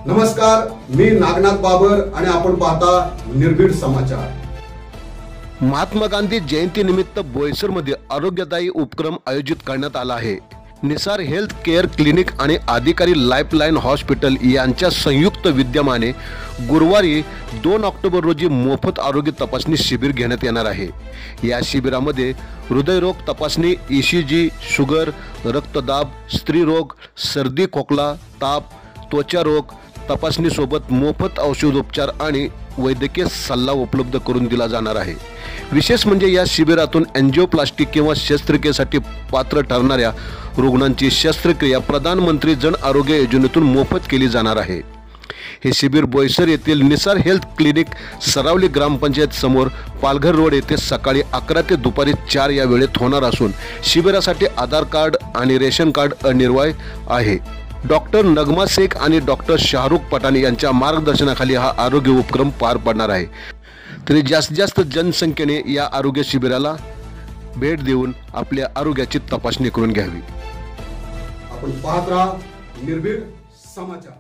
नमस्कार, मी नागनाथ बाबर आणि आपण पाहता निर्भीड समाचार। महात्मा गांधी जयंती निमित्त बोईसरमध्ये आरोग्यदायी उपक्रम आयोजित करण्यात आला आहे। निसार हेल्थ केअर क्लिनिक आणि अधिकारी लाईफलाईन हॉस्पिटल यांच्या संयुक्त विद्यमाने गुरुवारी 2 ऑक्टोबर रोजी मोफत आरोग्य तपासणी शिबिर घेण्यात येणार आहे। या शिबिरामध्ये हृदयरोग तपासणी, ECG, शुगर, रक्तदाब, स्त्रीरोग, सर्दी खोकला, ताप, त्वचा रोग तपासणीसोबत मोफत औषधोपचार आणि वैद्यकीय सल्ला उपलब्ध करून दिला जाणार आहे। विशेष म्हणजे या शिबिरातून एंजिओप्लास्टी किंवा शस्त्रक्रियेसाठी पात्र ठरणाऱ्या रुग्णांची शस्त्रक्रिया प्रधानमंत्री जन आरोग्य योजनेतून मोफत केली जाणार आहे। हे शिबिर बोईसर येथील निसार हेल्थ क्लिनिक सरावली ग्रामपंचायत समोर पालघर रोड येथे सकाळी 11 ते दुपारी 4 या वेळेत होणार असून शिबिरासाठी आधार कार्ड आणि रेशन कार्ड अनिवार्य आहे। डॉक्टर नगमा शेख आणि डॉक्टर शाहरुख पठाण यांच्या मार्गदर्शनाखाली हा आरोग्य उपक्रम पार पडणार आहे। तरी जास्तीत जास्त जनसंख्येने या आरोग्य शिबिराला भेट देऊन आपल्या आरोग्याची तपासणी करून घ्यावी। आपण पाहत राहा निर्भीड समाचार।